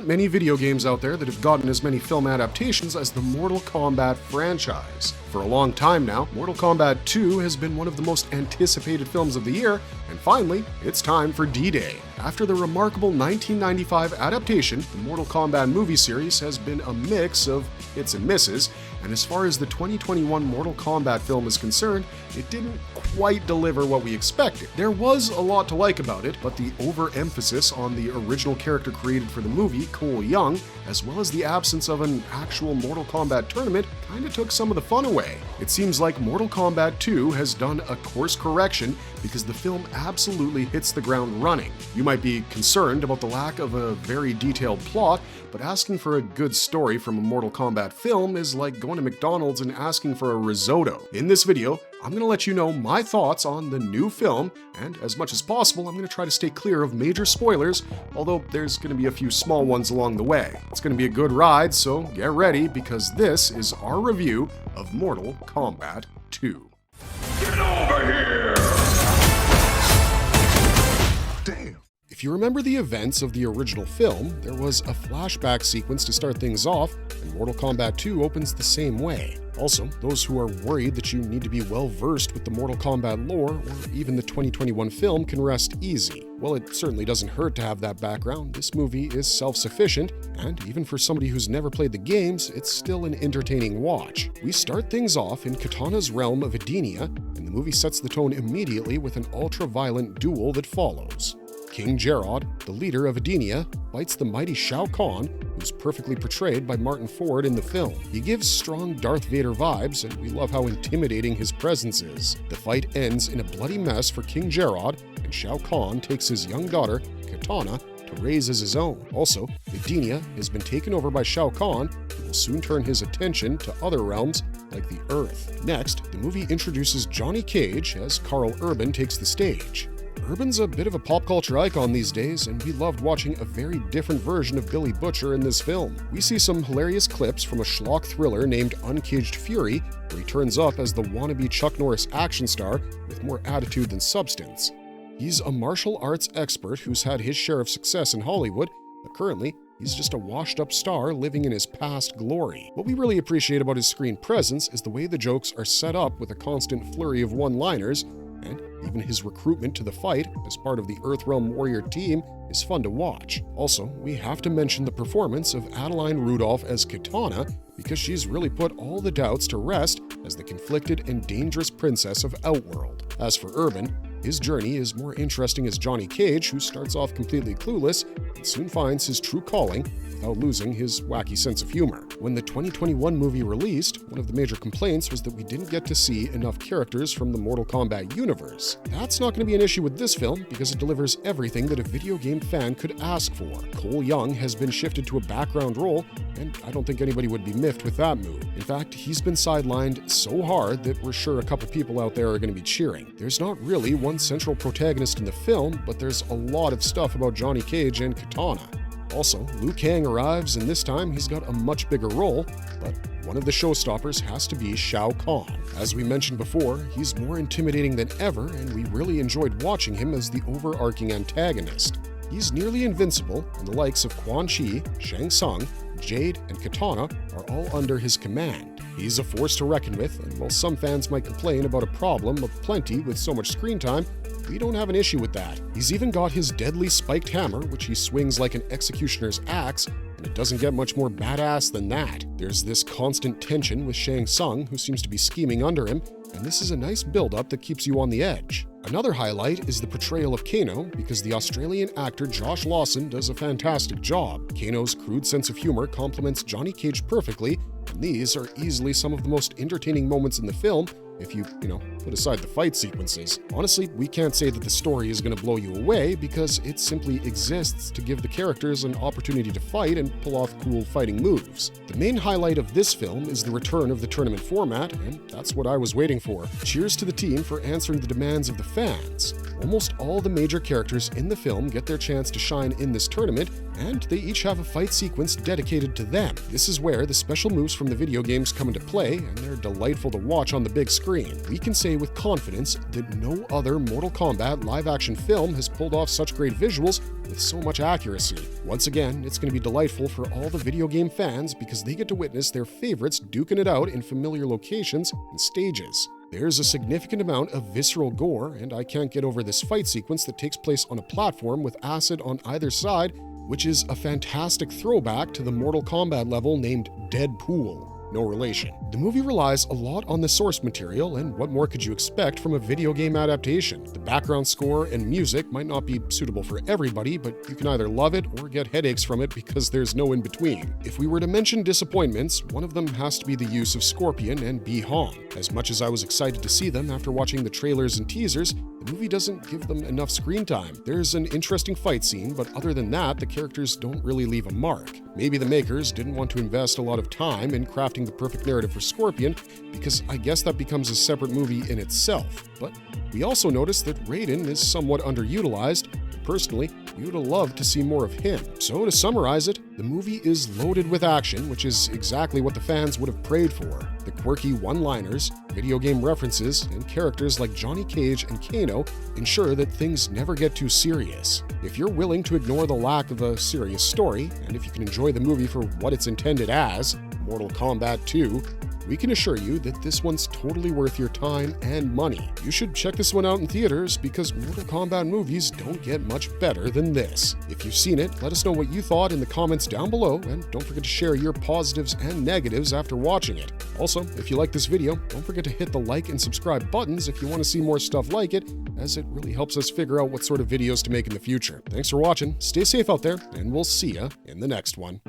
aren't many video games out there that have gotten as many film adaptations as the Mortal Kombat franchise. For a long time now, Mortal Kombat II has been one of the most anticipated films of the year, and finally, it's time for D-Day. After the remarkable 1995 adaptation, the Mortal Kombat movie series has been a mix of hits and misses, and as far as the 2021 Mortal Kombat film is concerned, it didn't quite deliver what we expected. There was a lot to like about it, but the overemphasis on the original character created for the movie, Cole Young, as well as the absence of an actual Mortal Kombat tournament, kinda took some of the fun away. It seems like Mortal Kombat 2 has done a course correction because the film absolutely hits the ground running. You might be concerned about the lack of a very detailed plot, but asking for a good story from a Mortal Kombat film is like going to McDonald's and asking for a risotto. In this video, I'm going to let you know my thoughts on the new film, and as much as possible, I'm going to try to stay clear of major spoilers, although there's going to be a few small ones along the way. It's going to be a good ride, so get ready, because this is our review of Mortal Kombat 2. Get over here! Damn. If you remember the events of the original film, there was a flashback sequence to start things off, and Mortal Kombat 2 opens the same way. Also, those who are worried that you need to be well versed with the Mortal Kombat lore or even the 2021 film can rest easy. While it certainly doesn't hurt to have that background, this movie is self-sufficient, and even for somebody who's never played the games, it's still an entertaining watch. We start things off in Kitana's realm of Edenia, and the movie sets the tone immediately with an ultra-violent duel that follows. King Jerrod, the leader of Edenia, fights the mighty Shao Kahn, who's perfectly portrayed by Martin Ford in the film. He gives strong Darth Vader vibes, and we love how intimidating his presence is. The fight ends in a bloody mess for King Jerrod, and Shao Kahn takes his young daughter, Kitana, to raise as his own. Also, Edenia has been taken over by Shao Kahn, who will soon turn his attention to other realms like the Earth. Next, the movie introduces Johnny Cage as Karl Urban takes the stage. Urban's a bit of a pop culture icon these days, and we loved watching a very different version of Billy Butcher in this film. We see some hilarious clips from a schlock thriller named Uncaged Fury, where he turns up as the wannabe Chuck Norris action star with more attitude than substance. He's a martial arts expert who's had his share of success in Hollywood, but currently, he's just a washed-up star living in his past glory. What we really appreciate about his screen presence is the way the jokes are set up with a constant flurry of one-liners, and even his recruitment to the fight as part of the Earthrealm Warrior team is fun to watch. Also, we have to mention the performance of Adeline Rudolph as Kitana, because she's really put all the doubts to rest as the conflicted and dangerous princess of Outworld. As for Urban, his journey is more interesting as Johnny Cage, who starts off completely clueless and soon finds his true calling without losing his wacky sense of humor. When the 2021 movie released, one of the major complaints was that we didn't get to see enough characters from the Mortal Kombat universe. That's not going to be an issue with this film because it delivers everything that a video game fan could ask for. Cole Young has been shifted to a background role, and I don't think anybody would be miffed with that move. In fact, he's been sidelined so hard that we're sure a couple people out there are going to be cheering. There's not really one central protagonist in the film, but there's a lot of stuff about Johnny Cage and Kitana. Also, Liu Kang arrives, and this time he's got a much bigger role, but one of the showstoppers has to be Shao Kahn. As we mentioned before, he's more intimidating than ever, and we really enjoyed watching him as the overarching antagonist. He's nearly invincible, and the likes of Quan Chi, Shang Tsung, Jade, and Kitana are all under his command. He's a force to reckon with, and while some fans might complain about a problem of plenty with so much screen time, we don't have an issue with that. He's even got his deadly spiked hammer, which he swings like an executioner's axe, and it doesn't get much more badass than that. There's this constant tension with Shang Tsung, who seems to be scheming under him, and this is a nice build-up that keeps you on the edge. Another highlight is the portrayal of Kano, because the Australian actor Josh Lawson does a fantastic job. Kano's crude sense of humor complements Johnny Cage perfectly, and these are easily some of the most entertaining moments in the film, if you put aside the fight sequences. Honestly, we can't say that the story is going to blow you away because it simply exists to give the characters an opportunity to fight and pull off cool fighting moves. The main highlight of this film is the return of the tournament format, and that's what I was waiting for. Cheers to the team for answering the demands of the fans. Almost all the major characters in the film get their chance to shine in this tournament, and they each have a fight sequence dedicated to them. This is where the special moves from the video games come into play, and they're delightful to watch on the big screen. We can say with confidence that no other Mortal Kombat live-action film has pulled off such great visuals with so much accuracy. Once again, it's going to be delightful for all the video game fans because they get to witness their favorites duking it out in familiar locations and stages. There's a significant amount of visceral gore, and I can't get over this fight sequence that takes place on a platform with acid on either side, which is a fantastic throwback to the Mortal Kombat level named Deadpool. No relation. The movie relies a lot on the source material, and what more could you expect from a video game adaptation? The background score and music might not be suitable for everybody, but you can either love it or get headaches from it because there's no in between. If we were to mention disappointments, one of them has to be the use of Scorpion and Bi-Han. As much as I was excited to see them after watching the trailers and teasers, the movie doesn't give them enough screen time. There's an interesting fight scene, but other than that, the characters don't really leave a mark. Maybe the makers didn't want to invest a lot of time in crafting the perfect narrative for Scorpion, because I guess that becomes a separate movie in itself. But we also noticed that Raiden is somewhat underutilized. Personally, we would have loved to see more of him. So to summarize it, the movie is loaded with action, which is exactly what the fans would have prayed for. The quirky one-liners, video game references, and characters like Johnny Cage and Kano ensure that things never get too serious. If you're willing to ignore the lack of a serious story, and if you can enjoy the movie for what it's intended as, Mortal Kombat II, we can assure you that this one's totally worth your time and money. You should check this one out in theaters because Mortal Kombat movies don't get much better than this. If you've seen it, let us know what you thought in the comments down below, and don't forget to share your positives and negatives after watching it. Also, if you like this video, don't forget to hit the like and subscribe buttons if you want to see more stuff like it, as it really helps us figure out what sort of videos to make in the future. Thanks for watching, stay safe out there, and we'll see ya in the next one.